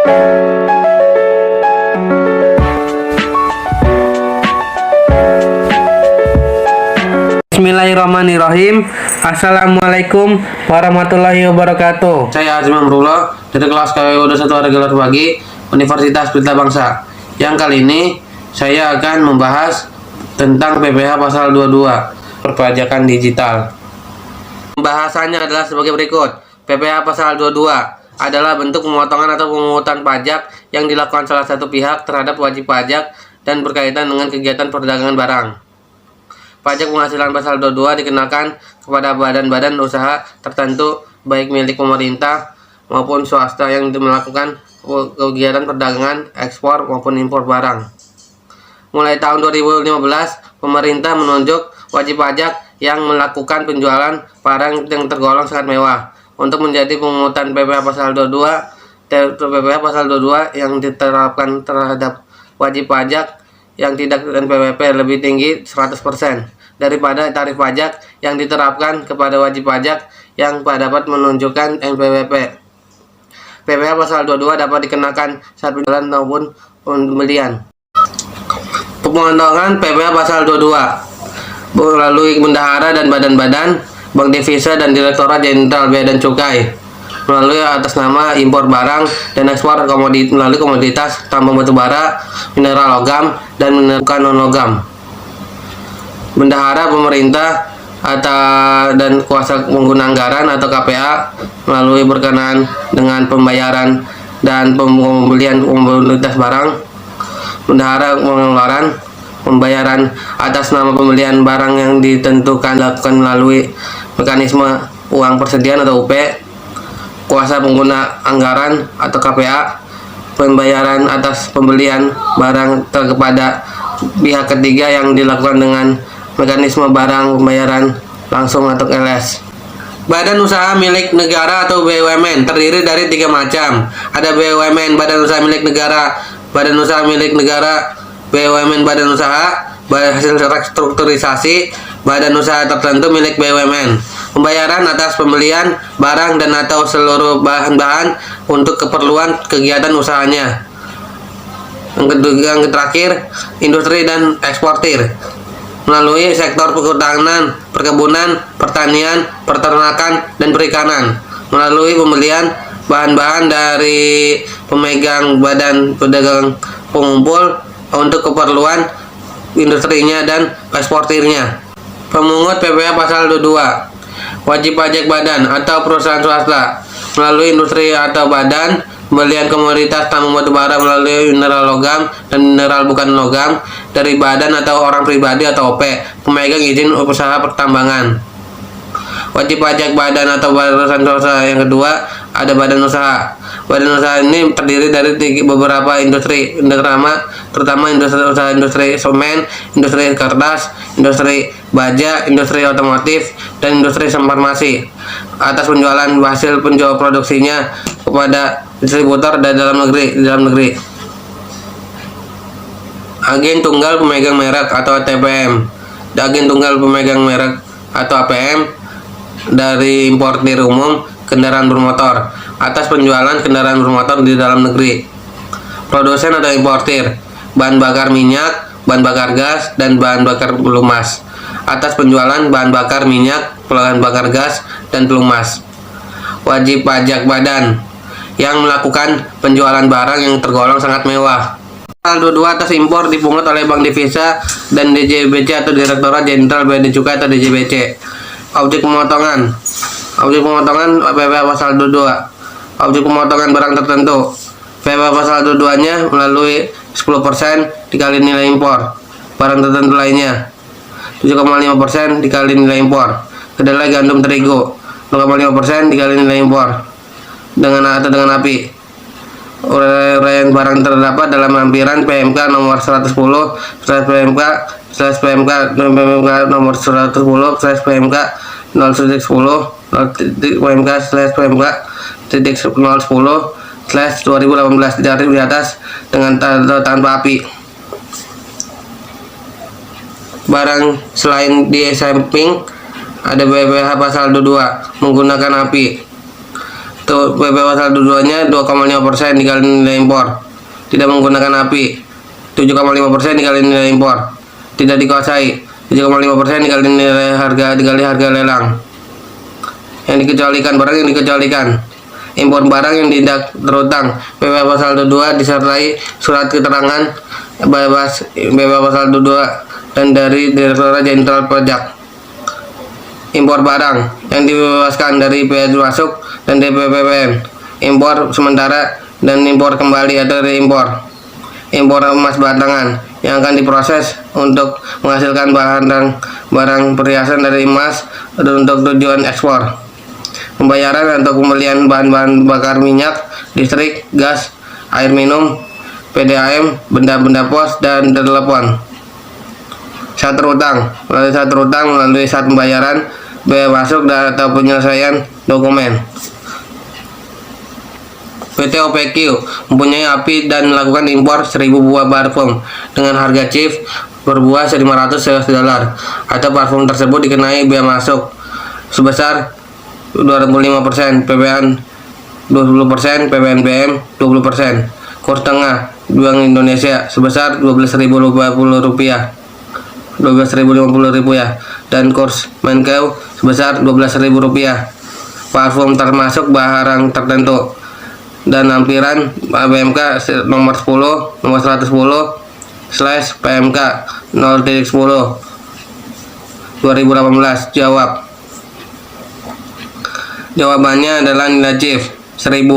Bismillahirrahmanirrahim. Assalamualaikum warahmatullahi wabarakatuh. Saya Azmi Amrullah dari kelas KWU 1 Regular Pagi Universitas Pelita Bangsa. Yang kali ini saya akan membahas tentang PPh pasal 22 perpajakan digital. Pembahasannya adalah sebagai berikut. PPh pasal 22 adalah bentuk pemotongan atau pemungutan pajak yang dilakukan salah satu pihak terhadap wajib pajak dan berkaitan dengan kegiatan perdagangan barang. Pajak penghasilan pasal 22 dikenakan kepada badan-badan usaha tertentu baik milik pemerintah maupun swasta yang melakukan kegiatan perdagangan, ekspor maupun impor barang. Mulai tahun 2015, pemerintah menunjuk wajib pajak yang melakukan penjualan barang yang tergolong sangat mewah untuk menjadi pemungutan PPh pasal 22. PPh pasal 22 yang diterapkan terhadap wajib pajak yang tidak NPWP lebih tinggi 100% daripada tarif pajak yang diterapkan kepada wajib pajak yang dapat menunjukkan NPWP. PPh pasal 22 dapat dikenakan saat penjualan maupun pembelian. Pemotongan PPh pasal 22 melalui bendahara dan badan-badan, bank devisa dan direktorat jenderal bea dan cukai melalui atas nama impor barang dan ekspor melalui komoditas tambang batu bara, mineral logam dan mineral non logam. Bendahara pemerintah atau dan kuasa pengguna anggaran atau KPA melalui berkenaan dengan pembayaran dan pembelian komoditas barang. Bendahara pengeluaran pembayaran atas nama pembelian barang yang ditentukan dilakukan melalui mekanisme uang persediaan atau UP. Kuasa pengguna anggaran atau KPA pembayaran atas pembelian barang kepada pihak ketiga yang dilakukan dengan mekanisme barang pembayaran langsung atau LS. Badan usaha milik negara atau BUMN terdiri dari 3 macam. Ada BUMN badan usaha milik negara, badan usaha milik negara, BUMN badan usaha, hasil restrukturisasi, badan usaha tertentu milik BUMN. Pembayaran atas pembelian barang dan atau seluruh bahan-bahan untuk keperluan kegiatan usahanya. Yang terakhir, industri dan eksportir melalui sektor perhutanan, perkebunan, pertanian, peternakan, dan perikanan melalui pembelian bahan-bahan dari pemegang badan pedagang pengumpul untuk keperluan industrinya dan eksportirnya. Pemungut PPh pasal 22 wajib pajak badan atau perusahaan swasta melalui industri atau badan pembelian komoditas tambang batu bara melalui mineral logam dan mineral bukan logam dari badan atau orang pribadi atau OP pemegang izin usaha pertambangan. Wajib pajak badan atau perusahaan swasta yang kedua ada badan usaha. Badan usaha ini terdiri dari beberapa industri, terutama industri semen, industri kertas, industri baja, industri otomotif, dan industri farmasi. Atas penjualan hasil penjual produksinya kepada distributor dan dalam negeri. Agen tunggal pemegang merek atau ATPM. Agen tunggal pemegang merek atau APM dari importir umum kendaraan bermotor atas penjualan kendaraan bermotor di dalam negeri. Produsen atau importir bahan bakar minyak, bahan bakar gas, dan bahan bakar pelumas atas penjualan bahan bakar minyak, bahan bakar gas, dan pelumas. Wajib pajak badan yang melakukan penjualan barang yang tergolong sangat mewah. Pasal 22 atas impor dipungut oleh bank devisa dan DJBC atau Direktorat Jenderal Bea dan Cukai atau DJBC. Objek pemotongan PPh pasal 22. Objek pemotongan barang tertentu. PPh pasal 22-nya melalui 10% dikali nilai impor. Barang tertentu lainnya 7,5% dikali nilai impor. Kedelai, gandum, terigu 0,5% dikali nilai impor dengan api. Uraian barang terdapat dalam lampiran PMK nomor 110 PMK nomor 110 PMK 010 PMK PMK 010/2018 di atas dengan tanpa api. Barang selain di samping ada PPh pasal 22 menggunakan api. Tuh, PP pasal 22-nya 2,5% dikali nilai impor. Tidak menggunakan API 7,5% dikali nilai impor. Tidak dikuasai 7,5% dikali nilai harga dikali harga lelang. Yang dikecualikan, barang yang dikecualikan: impor barang yang tidak terhutang, PP pasal 22 disertai surat keterangan bebas PP pasal 22 dan dari Direktorat Jenderal Pajak. Impor barang yang dibebaskan dari bea masuk dan DPPPN, impor sementara dan impor kembali atau reimpor. Impor emas batangan yang akan diproses untuk menghasilkan barang perhiasan dari emas dan untuk tujuan ekspor. Pembayaran untuk pembelian bahan-bahan bakar minyak, listrik, gas, air minum, PDAM, benda-benda pos dan telepon. Saat terhutang, melalui saat pembayaran, bea masuk dan atau penyelesaian dokumen. PT OPQ mempunyai API dan melakukan impor 1000 buah parfum dengan harga CIF per buah $500 atau parfum tersebut dikenai bea masuk sebesar 25%, PPN 20%, PPNBM 20%. Kurs tengah Bank Indonesia sebesar Rp12.050, dan kurs Menkeu sebesar Rp12.000. Parfum termasuk barang tertentu dan lampiran BMK nomor 10 nomor 110/PMK 0.10 2018. Jawabannya adalah nilai CIF 1000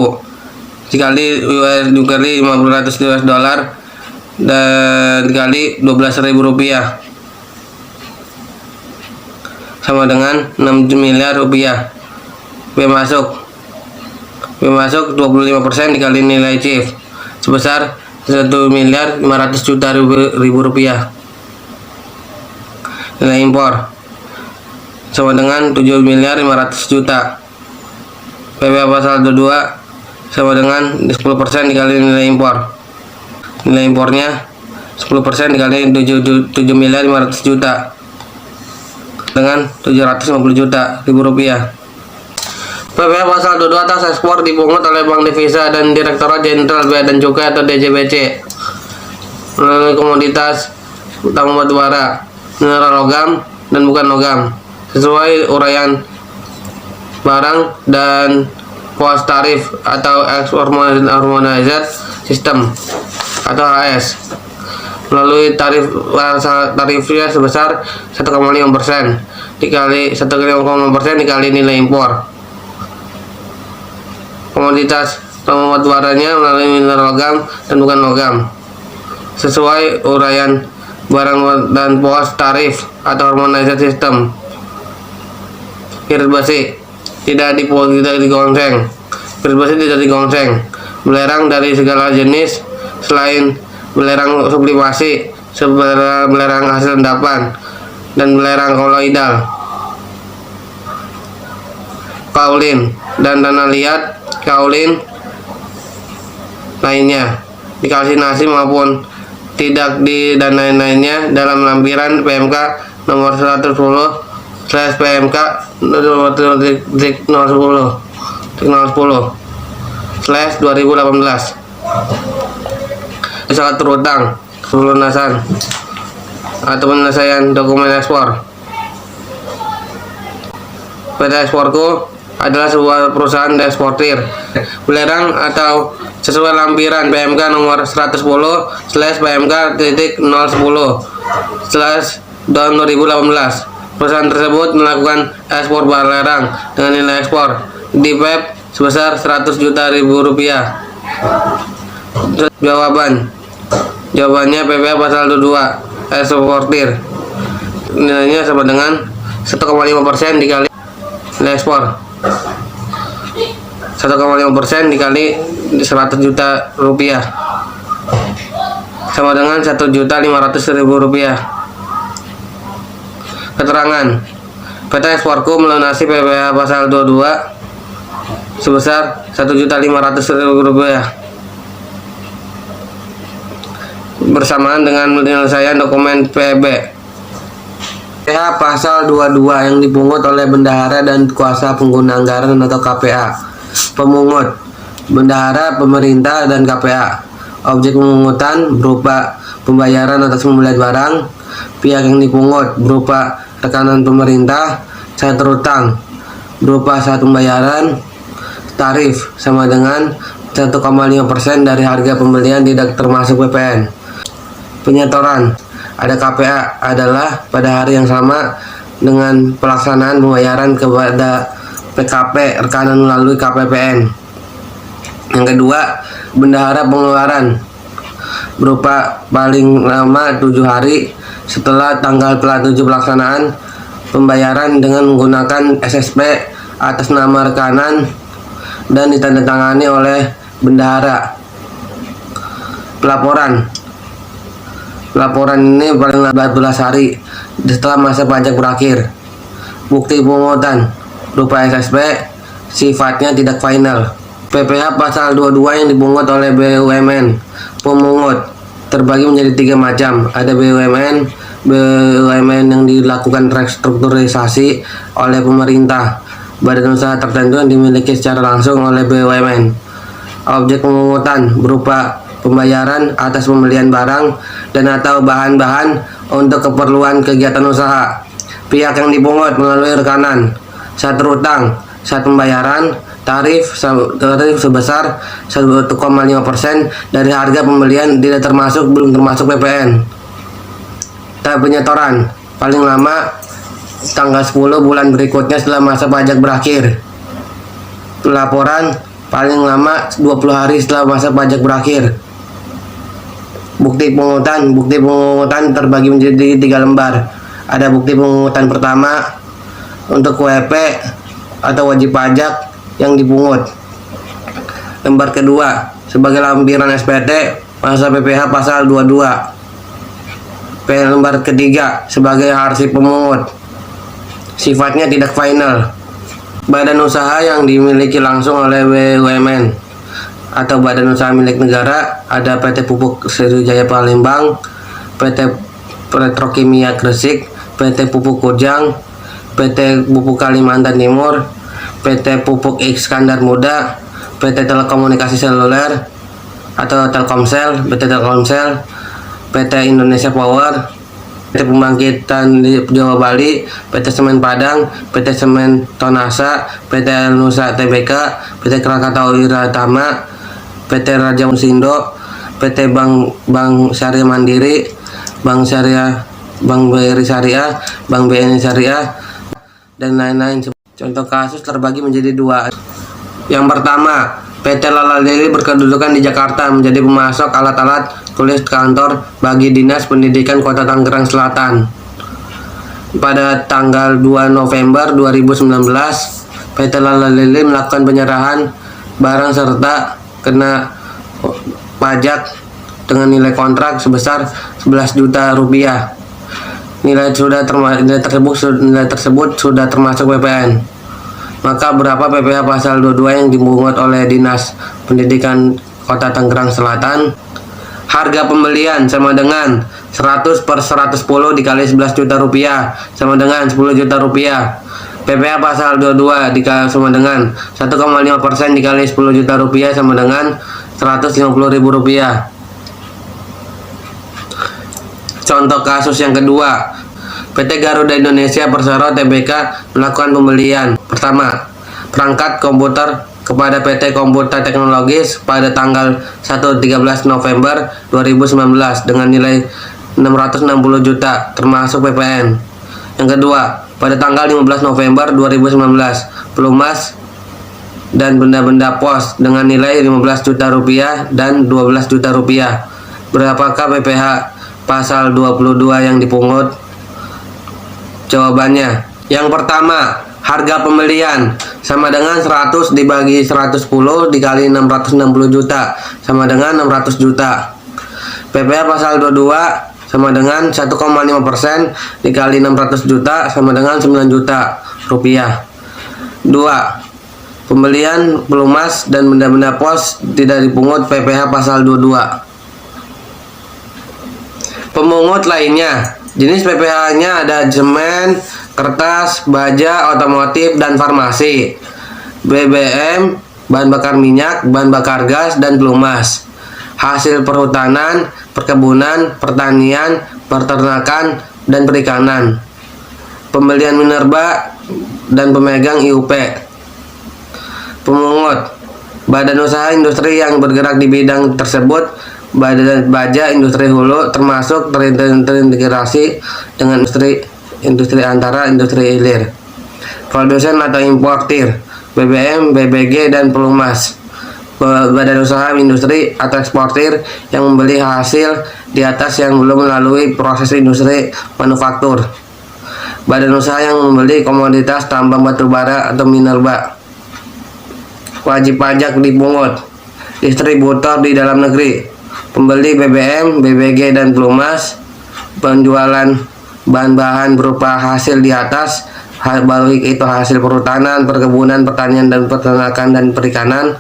dikali $500 dan dikali Rp12.000 sama dengan 6 miliar rupiah. Bea masuk 25% dikali nilai CIF sebesar 1.500.000.000 rupiah. Nilai impor sama dengan 7.500.000.000. PP pasal 22 sama dengan 10% dikali nilai impor. Nilai impornya 10% dikali 7.500.000.000 dengan 750 juta ribu rupiah. PP pasal 22 atas ekspor dipungut oleh Bank Devisa dan Direktorat Jenderal Bea dan Cukai atau DJBC melalui komoditas utama batubara, mineral logam dan bukan logam sesuai uraian barang dan pos tarif atau Export Harmonized System atau HS melalui tarifnya sebesar 1,5% dikali 1,5% dikali nilai impor. Komoditas batubaranya melalui mineral logam dan bukan logam sesuai uraian barang dan pos tarif atau Harmonized System. Irit besi tidak digongseng. Irit besi tidak digongseng. Belerang dari segala jenis selain belerang sublimasi, belerang hasil endapan, dan belerang koloidal, kaulin, dan tanah liat kaulin lainnya dikalsinasi maupun tidak di dan lain-lainnya dalam lampiran PMK nomor 110/PMK 010/2018. Saat terhutang pelunasan atau penyelesaian dokumen ekspor. PT Eksporku adalah sebuah perusahaan eksportir belerang atau sesuai lampiran PMK nomor 110/PMK.010/2018. Perusahaan tersebut melakukan ekspor belerang dengan nilai ekspor di PEP sebesar 100 juta ribu rupiah. Jawabannya PP pasal 22 eksportir nilainya sama dengan 1,5% dikali nilai ekspor 1,5% dikali 100 juta rupiah sama dengan 1.500.000 rupiah. Keterangan: PT Eksporku melunasi PPh pasal 22 sebesar 1.500.000 rupiah bersamaan dengan penyelesaian dokumen PB. PH pasal 22 yang dipungut oleh bendahara dan kuasa pengguna anggaran atau KPA Pemungut, bendahara, pemerintah, dan KPA. Objek pemungutan berupa pembayaran atas pembelian barang. Pihak yang dipungut berupa rekanan pemerintah. Syarat terutang berupa syarat pembayaran. Tarif sama dengan 1,5% dari harga pembelian tidak termasuk PPN. Penyetoran, ada KPA adalah pada hari yang sama dengan pelaksanaan pembayaran kepada PKP rekanan melalui KPPN. Yang kedua, bendahara pengeluaran berupa paling lama 7 hari setelah tanggal 7 pelaksanaan pembayaran dengan menggunakan SSP atas nama rekanan dan ditandatangani oleh bendahara. Pelaporan ini paling lambat 14 hari setelah masa pajak berakhir. Bukti pemungutan berupa SSP sifatnya tidak final. PPh pasal 22 yang dipungut oleh BUMN. Pemungut terbagi menjadi 3 macam. Ada BUMN yang dilakukan restrukturisasi oleh pemerintah, badan usaha tertentu yang dimiliki secara langsung oleh BUMN. Objek pemungutan berupa pembayaran atas pembelian barang dan atau bahan-bahan untuk keperluan kegiatan usaha. Pihak yang dipungut melalui rekanan. Syarat terutang, syarat pembayaran, tarif sebesar 1,5% dari harga pembelian belum termasuk PPN. Tahap penyetoran paling lama tanggal 10 bulan berikutnya setelah masa pajak berakhir. Pelaporan paling lama 20 hari setelah masa pajak berakhir. Bukti pemungutan terbagi menjadi 3 lembar. Ada bukti pemungutan pertama untuk WP atau wajib pajak yang dipungut. Lembar kedua sebagai lampiran SPT masa PPh pasal 22. Lembar ketiga sebagai arsip pemungut. Sifatnya tidak final. Badan usaha yang dimiliki langsung oleh BUMN atau badan usaha milik negara. Ada PT Pupuk Sriwijaya Palembang, PT Petrokimia Gresik, PT Pupuk Kujang, PT Pupuk Kalimantan Timur, PT Pupuk Iskandar Muda, PT Telekomunikasi Seluler atau Telkomsel, PT Telkomsel, PT Indonesia Power, PT Pembangkitan Jawa Bali, PT Semen Padang, PT Semen Tonasa, PT Nusa Tbk, PT Krakatau Wiratama, PT Raja Musindo, PT Bank Syariah Mandiri, Bank BRI Syariah, Bank BNI Syariah, dan lain-lain. Contoh kasus terbagi menjadi 2. Yang pertama, PT Lala Lili berkedudukan di Jakarta menjadi pemasok alat-alat tulis kantor bagi Dinas Pendidikan Kota Tangerang Selatan. Pada tanggal 2 November 2019, PT Lala Lili melakukan penyerahan barang serta kena pajak dengan nilai kontrak sebesar 11 juta rupiah. Nilai tersebut sudah termasuk PPN. Maka berapa PPh pasal 22 yang dipungut oleh Dinas Pendidikan Kota Tangerang Selatan? Harga pembelian sama dengan 100 per 110 dikali 11 juta rupiah sama dengan 10 juta rupiah. PPh pasal 22 sama dengan 1,5% dikali 10 juta rupiah sama dengan 150.000 rupiah. Contoh kasus yang kedua, PT Garuda Indonesia Persero Tbk melakukan pembelian. Pertama, perangkat komputer kepada PT Komputer Teknologis pada tanggal 13 November 2019 dengan nilai 660 juta termasuk PPN. Yang kedua, pada tanggal 15 November 2019, pelumas dan benda-benda pos dengan nilai 15 juta rupiah dan 12 juta rupiah. Berapakah PPh pasal 22 yang dipungut? Jawabannya, yang pertama, harga pembelian sama dengan 100 dibagi 110 dikali 660 juta sama dengan 600 juta. PPh pasal 22 sama dengan 1,5% dikali 600 juta sama dengan 9 juta rupiah. 2. Pembelian pelumas dan benda-benda pos tidak dipungut PPh pasal 22. Pemungut lainnya, jenis PPh-nya ada semen, kertas, baja, otomotif, dan farmasi. BBM bahan bakar minyak, bahan bakar gas, dan pelumas. Hasil perhutanan, perkebunan, pertanian, peternakan, dan perikanan. Pembelian minerba dan pemegang IUP. Pemungut, badan usaha industri yang bergerak di bidang tersebut, badan baja industri hulu termasuk terintegrasi dengan industri antara industri hilir. Produsen atau importir, BBM, BBG, dan pelumas. Badan usaha industri atau eksportir yang membeli hasil di atas yang belum melalui proses industri manufaktur. Badan usaha yang membeli komoditas tambang batubara atau minerba. Wajib pajak dipungut. Distributor di dalam negeri, pembeli BBM, BBG, dan pelumas, penjualan bahan-bahan berupa hasil di atas, baik itu hasil perhutanan, perkebunan, pertanian, dan peternakan, dan perikanan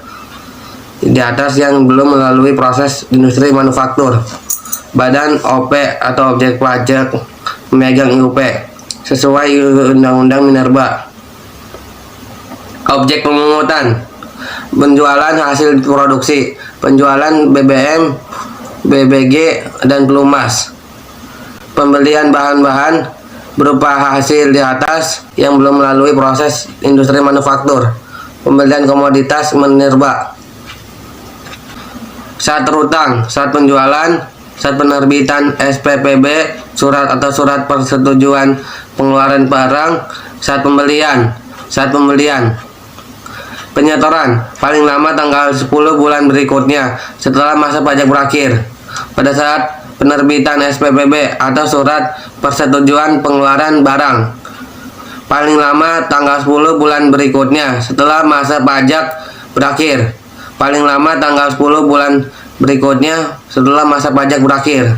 di atas yang belum melalui proses industri manufaktur. Badan OP atau objek pajak memegang IUP sesuai Undang-Undang Minerba. Objek pemungutan, penjualan hasil produksi, penjualan BBM, BBG, dan pelumas, pembelian bahan-bahan berupa hasil di atas yang belum melalui proses industri manufaktur, pembelian komoditas minerba. Saat terhutang, saat penjualan, saat penerbitan SPPB, surat atau surat persetujuan pengeluaran barang, saat pembelian. Penyetoran paling lama tanggal 10 bulan berikutnya setelah masa pajak berakhir. Pada saat penerbitan SPPB atau surat persetujuan pengeluaran barang, paling lama tanggal 10 bulan berikutnya setelah masa pajak berakhir. Paling lama tanggal 10 bulan berikutnya setelah masa pajak berakhir.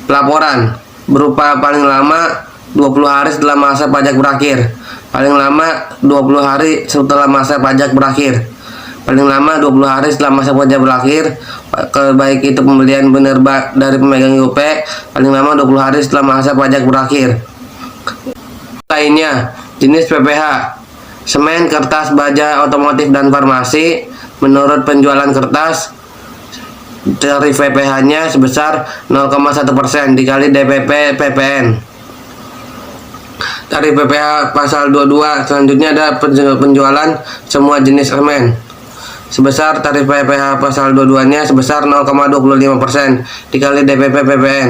Pelaporan berupa paling lama 20 hari setelah masa pajak berakhir, paling lama 20 hari setelah masa pajak berakhir, paling lama 20 hari setelah masa pajak berakhir, baik itu pembelian minerba dari pemegang IUP, paling lama 20 hari setelah masa pajak berakhir. Lainnya, jenis PPH, semen, kertas, baja, otomotif, dan farmasi. Menurut penjualan kertas, tarif PPH-nya sebesar 0,1% dikali DPP PPN. Tarif PPH pasal 22. Selanjutnya ada penjualan semua jenis semen. Sebesar tarif PPH pasal 22-nya sebesar 0,25% dikali DPP PPN.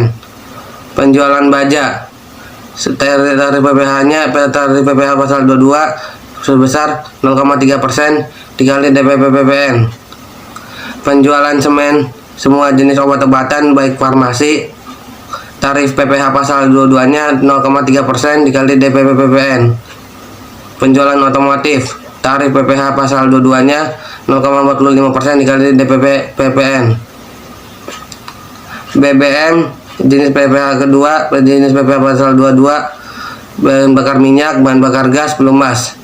Penjualan baja, tarif PPH-nya tarif PPH pasal 22 sebesar 0,3% dikali DPP PPN. Penjualan semen semua jenis obat-obatan baik farmasi, tarif PPH pasal 22-nya 0,3% dikali DPP PPN. Penjualan otomotif, tarif PPH pasal 22-nya 0,45% dikali DPP PPN. BBM jenis PPH kedua, jenis PPH pasal 22, bahan bakar minyak, bahan bakar gas, pelumas.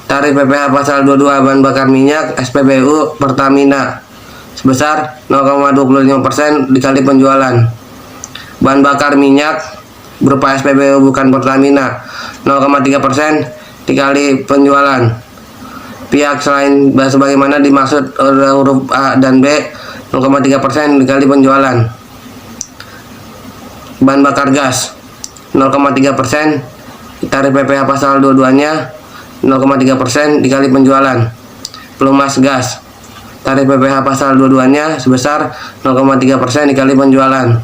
Tarif PPH pasal 22 bahan bakar minyak SPBU Pertamina sebesar 0,25% dikali penjualan. Bahan bakar minyak berupa SPBU bukan Pertamina 0,3% dikali penjualan. Pihak selain sebagaimana dimaksud huruf A dan B 0,3% dikali penjualan. Bahan bakar gas 0,3%, tarif PPH pasal 22-nya 0,3% dikali penjualan. Pelumas gas, tarif PPH pasal 22-nya sebesar 0,3% dikali penjualan.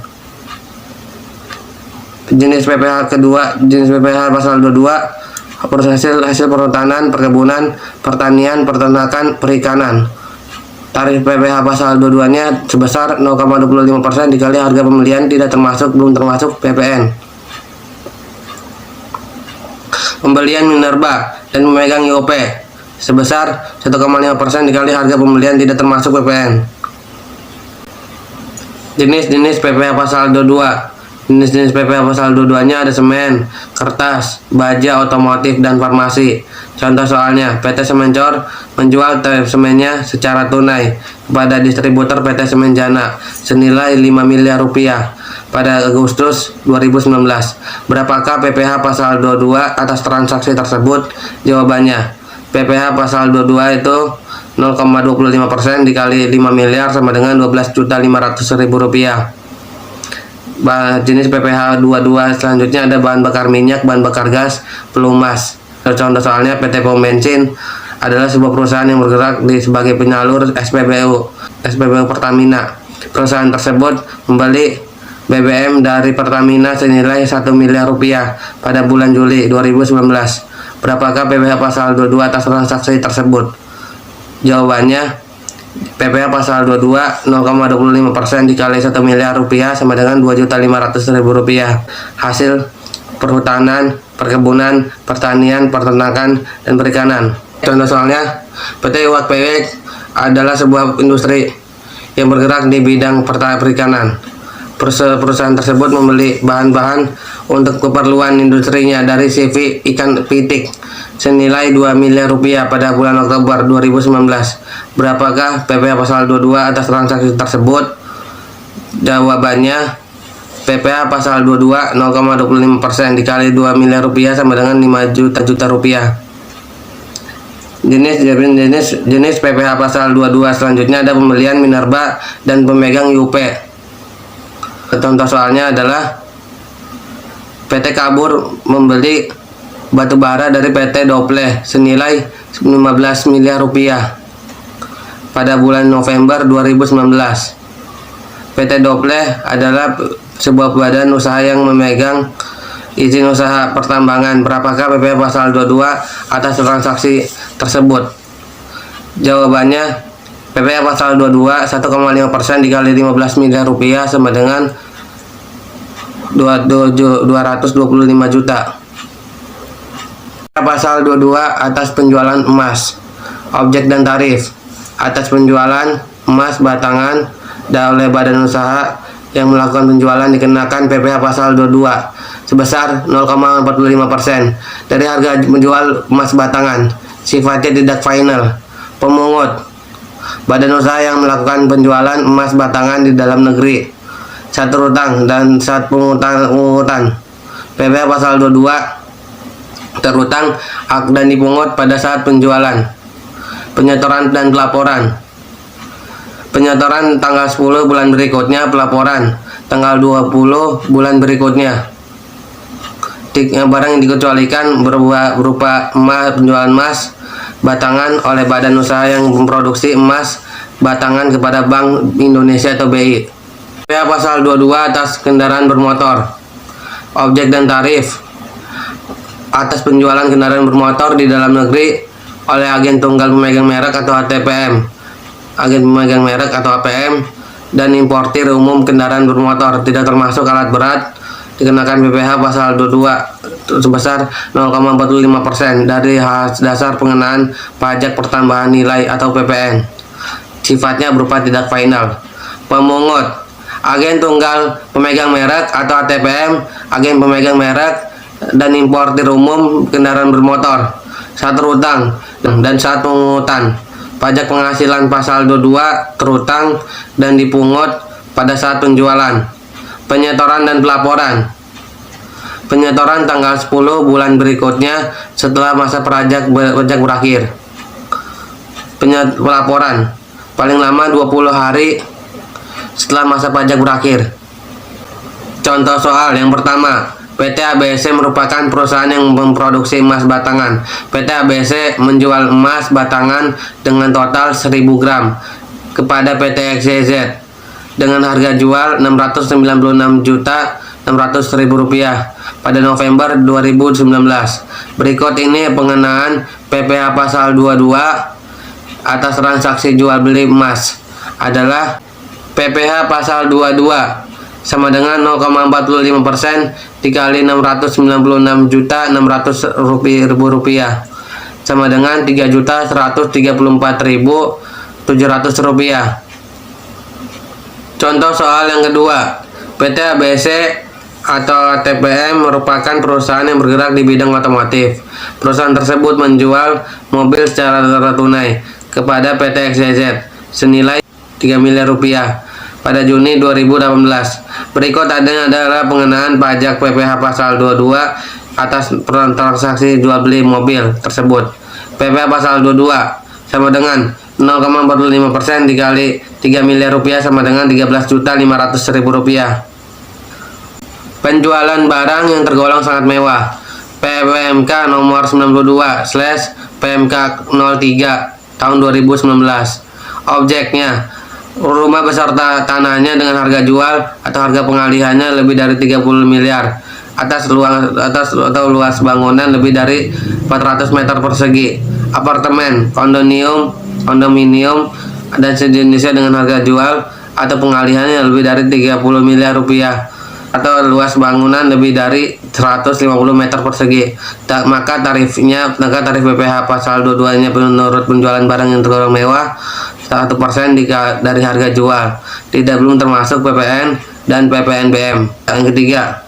Jenis PPH kedua, jenis PPH pasal 22, proses hasil perhutanan, perkebunan, pertanian, peternakan, perikanan. Tarif PPH pasal 22-nya sebesar 0,25% dikali harga pembelian tidak termasuk belum termasuk PPN. Pembelian minerba dan memegang IUP sebesar 1,5% dikali harga pembelian tidak termasuk PPN. Jenis-jenis PPH pasal 22. Jenis-jenis PPH pasal 22-nya ada semen, kertas, baja, otomotif, dan farmasi. Contoh soalnya, PT Semencor menjual tarif semennya secara tunai kepada distributor PT Semen Jana senilai 5 miliar rupiah pada Agustus 2019. Berapakah PPH pasal 22 atas transaksi tersebut? Jawabannya, PPH pasal 22 itu 0,25% dikali 5 miliar sama dengan 12.500.000 rupiah. Jenis PPh 22 selanjutnya ada bahan bakar minyak, bahan bakar gas, pelumas. Contoh soalnya PT Pom Bensin adalah sebuah perusahaan yang bergerak sebagai penyalur SPBU Pertamina. Perusahaan tersebut membeli BBM dari Pertamina senilai 1 miliar rupiah pada bulan Juli 2019. Berapakah PPh pasal 22 atas transaksi tersebut? Jawabannya, PPh pasal 22 0,25% dikali 1 miliar rupiah sama dengan 2.500.000 rupiah. Hasil perhutanan, perkebunan, pertanian, peternakan, dan perikanan. Contoh soalnya, PT Iwak PW adalah sebuah industri yang bergerak di bidang perikanan. Perusahaan tersebut membeli bahan-bahan untuk keperluan industrinya dari CV ikan pitik senilai 2 miliar rupiah pada bulan Oktober 2019. Berapakah PPh pasal 22 atas transaksi tersebut? Jawabannya, PPh pasal 22 0,25% dikali 2 miliar rupiah sama dengan 5 juta rupiah. Jenis PPh pasal 22 selanjutnya ada pembelian minerba dan pemegang UP. Contoh soalnya adalah PT Kabur membeli batu bara dari PT Dople senilai 15 miliar rupiah pada bulan November 2019. PT Dople adalah sebuah badan usaha yang memegang izin usaha pertambangan. Berapakah PPh pasal 22 atas transaksi tersebut? Jawabannya, PPh pasal 22 1,5% dikali 15 miliar rupiah sama dengan 225 juta. Pasal 22 atas penjualan emas. Objek dan tarif. Atas penjualan emas batangan oleh badan usaha yang melakukan penjualan dikenakan PPh pasal 22 sebesar 0,45% dari harga menjual emas batangan. Sifatnya tidak final. Pemungut, badan usaha yang melakukan penjualan emas batangan di dalam negeri. Saat terutang dan saat pungutan. PPh pasal 22 terutang dan dipungut pada saat penjualan. Penyetoran dan pelaporan. Penyetoran tanggal 10 bulan berikutnya, pelaporan tanggal 20 bulan berikutnya. Barang yang dikecualikan berupa emas, penjualan emas batangan oleh badan usaha yang memproduksi emas batangan kepada Bank Indonesia atau BI. PPh pasal 22 atas kendaraan bermotor. Objek dan tarif atas penjualan kendaraan bermotor di dalam negeri oleh agen tunggal pemegang merek atau ATPM, agen pemegang merek atau APM, dan importir umum kendaraan bermotor tidak termasuk alat berat dikenakan PPh pasal 22 sebesar 0,45% dari dasar pengenaan pajak pertambahan nilai atau PPN. Sifatnya berupa tidak final. Pemungut, agen tunggal pemegang merek atau ATPM, agen pemegang merek, dan importir umum kendaraan bermotor saat terutang dan saat pemungutan pajak penghasilan pasal 22 terutang dan dipungut pada saat penjualan. Penyetoran dan pelaporan. Penyetoran tanggal 10 bulan berikutnya setelah masa pajak berakhir. Pelaporan paling lama 20 hari setelah masa pajak berakhir. Contoh soal yang pertama, PT ABC merupakan perusahaan yang memproduksi emas batangan. PT ABC menjual emas batangan dengan total 1000 gram kepada PT XYZ dengan harga jual Rp696.600.000 pada November 2019. Berikut ini pengenaan PPh pasal 22 atas transaksi jual beli emas adalah PPh pasal 22 sama dengan 0,45% dikali Rp696.600.000 sama dengan Rp3.134.700. Contoh soal yang kedua, PT ABC atau ATPM merupakan perusahaan yang bergerak di bidang otomotif. Perusahaan tersebut menjual mobil secara tunai kepada PT XYZ senilai 3 miliar rupiah pada Juni 2018. Berikut adalah pengenaan pajak PPh pasal 22 atas transaksi jual beli mobil tersebut. PPh pasal 22 sama dengan 0,45% dikali 3 miliar rupiah sama dengan 13.500.000 rupiah. Penjualan barang yang tergolong sangat mewah. PMK nomor 92/PMK 03 tahun 2019. Objeknya rumah beserta tanahnya dengan harga jual atau harga pengalihannya lebih dari 30 miliar. Atas atau luas bangunan lebih dari 400 meter persegi. Apartemen, kondominium dan sejenisnya dengan harga jual atau pengalihannya lebih dari 30 miliar rupiah atau luas bangunan lebih dari 150 meter persegi. Maka tarif BPH pasal 22-nya menurut penjualan barang yang tergolong mewah 1% dari harga jual, tidak belum termasuk PPN dan PPNBM. Yang ketiga,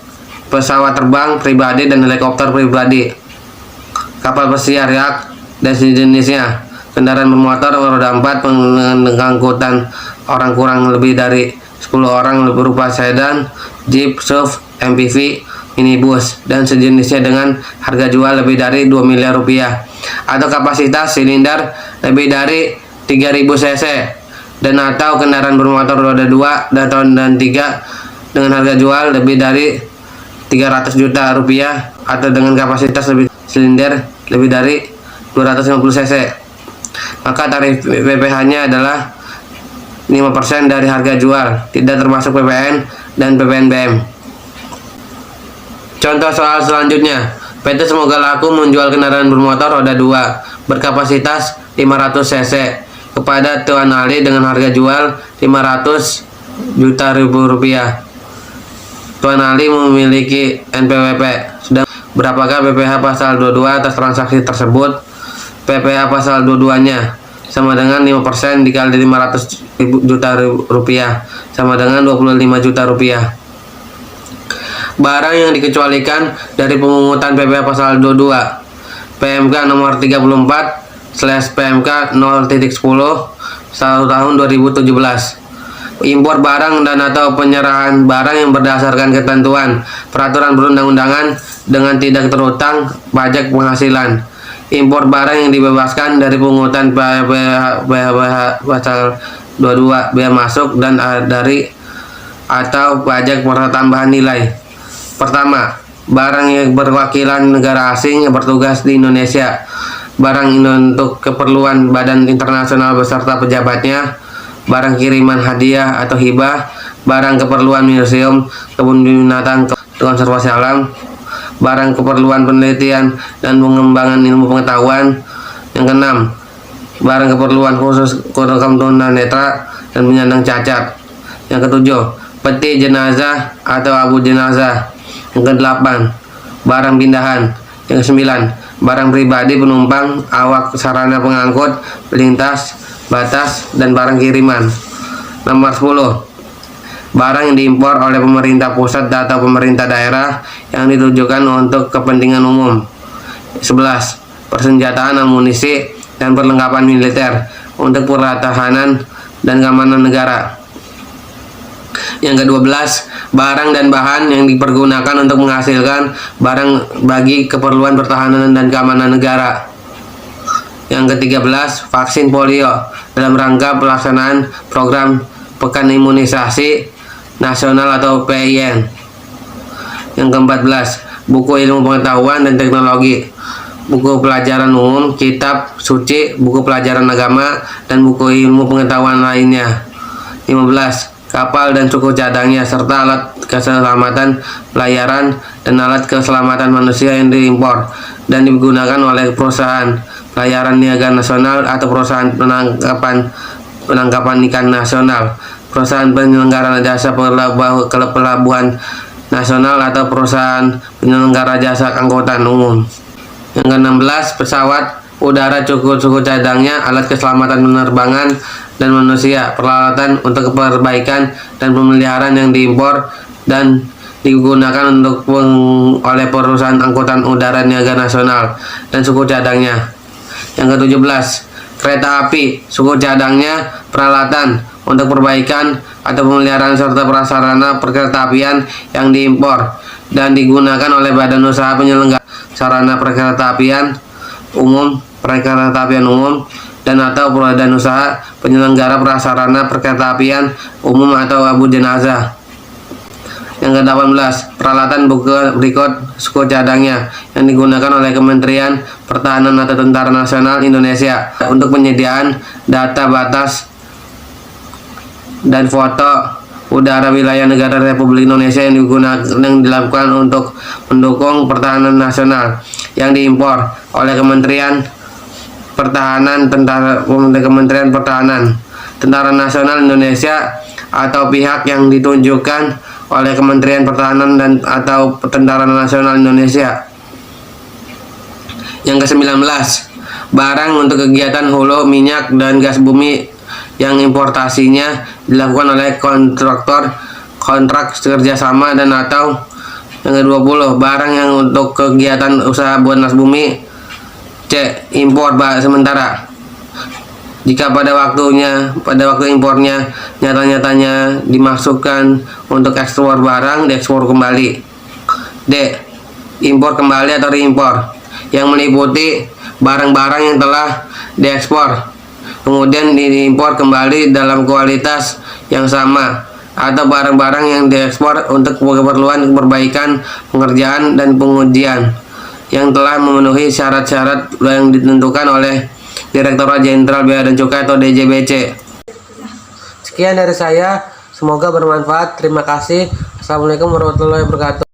pesawat terbang pribadi dan helikopter pribadi, kapal pesiar, yak dan sejenisnya, kendaraan bermotor roda 4 pengangkutan orang kurang lebih dari 10 orang berupa sedan, jeep, SUV, MPV, minibus dan sejenisnya dengan harga jual lebih dari 2 miliar rupiah atau kapasitas silinder lebih dari 3000 cc dan atau kendaraan bermotor roda 2 dan 3 dengan harga jual lebih dari 300 juta rupiah atau dengan kapasitas silinder lebih dari 250 cc. Maka tarif PPH-nya adalah 5% dari harga jual, tidak termasuk PPN dan PPNBM. Contoh soal selanjutnya, PT Semoga Laku menjual kendaraan bermotor roda 2 berkapasitas 500 cc kepada Tuan Ali dengan harga jual 500 juta rupiah. Tuan Ali memiliki NPWP. Sedang berapakah PPH pasal 22 atas transaksi tersebut? PPH pasal 22-nya sama dengan 5% dikali 500 juta rupiah sama dengan 25 juta rupiah. Barang yang dikecualikan dari pemungutan PPH pasal 22 PMK nomor 34/PMK 0.10 tahun 2017. Impor barang dan atau penyerahan barang yang berdasarkan ketentuan peraturan perundang-undangan dengan tidak terutang pajak penghasilan. Impor barang yang dibebaskan dari pungutan PPH pasal 22 bea masuk dan dari atau pajak tambahan nilai. Pertama, barang yang berwakilan negara asing yang bertugas di Indonesia, barang ini untuk keperluan badan internasional beserta pejabatnya, barang kiriman hadiah atau hibah, barang keperluan museum, kebun binatang, konservasi alam, barang keperluan penelitian dan pengembangan ilmu pengetahuan. Yang keenam, barang keperluan khusus rekam tunanetra dan penyandang cacat. Yang ketujuh, peti jenazah atau abu jenazah. Yang kedelapan, barang pindahan. Yang kesembilan, barang pribadi penumpang, awak, sarana pengangkut, pelintas, batas, dan barang kiriman. Nomor 10, barang yang diimpor oleh pemerintah pusat atau pemerintah daerah yang ditujukan untuk kepentingan umum. 11, persenjataan, amunisi, dan perlengkapan militer untuk pertahanan dan keamanan negara. Yang ke-12, barang dan bahan yang dipergunakan untuk menghasilkan barang bagi keperluan pertahanan dan keamanan negara. Yang ke-13, vaksin polio dalam rangka pelaksanaan program Pekan Imunisasi Nasional atau PIN. Yang ke-14, buku ilmu pengetahuan dan teknologi, buku pelajaran umum, kitab suci, buku pelajaran agama, dan buku ilmu pengetahuan lainnya. 15, kapal dan suku cadangnya serta alat keselamatan pelayaran dan alat keselamatan manusia yang diimpor dan digunakan oleh perusahaan pelayaran niaga nasional atau perusahaan penangkapan ikan nasional, perusahaan penyelenggara jasa pelabuhan nasional atau perusahaan penyelenggara jasa angkutan umum. Yang ke-16, pesawat udara suku cadangnya, alat keselamatan penerbangan dan manusia, peralatan untuk perbaikan dan pemeliharaan yang diimpor dan digunakan oleh perusahaan angkutan udara niaga nasional dan suku cadangnya. Yang ke-17, kereta api, suku cadangnya, peralatan untuk perbaikan atau pemeliharaan serta prasarana perkeretaapian yang diimpor dan digunakan oleh badan usaha penyelenggara sarana perkeretaapian umum dan atau badan usaha penyelenggara prasarana perkeretaapian umum atau abu jenazah. Yang ke-18, peralatan buku berikut suku cadangnya yang digunakan oleh Kementerian Pertahanan atau Tentara Nasional Indonesia untuk penyediaan data batas dan foto udara wilayah negara Republik Indonesia yang dilakukan untuk mendukung pertahanan nasional yang diimpor oleh Kementerian Pertahanan, Kementerian Pertahanan, Tentara Nasional Indonesia atau pihak yang ditunjukkan oleh Kementerian Pertahanan dan atau Tentara Nasional Indonesia. Yang ke-19, barang untuk kegiatan hulu minyak dan gas bumi yang importasinya dilakukan oleh kontrak kerjasama dan atau. Yang ke-20, barang yang untuk kegiatan usaha gas bumi. C. Impor sementara. Jika pada waktu impornya nyata-nyatanya dimasukkan untuk ekspor barang, diekspor kembali. D. Impor kembali atau reimpor yang meliputi barang-barang yang telah diekspor kemudian diimpor kembali dalam kualitas yang sama, atau barang-barang yang diekspor untuk keperluan perbaikan, pengerjaan, dan pengujian yang telah memenuhi syarat-syarat yang ditentukan oleh Direktorat Jenderal Bea dan Cukai atau DJBC. Sekian dari saya, semoga bermanfaat. Terima kasih. Assalamualaikum warahmatullahi wabarakatuh.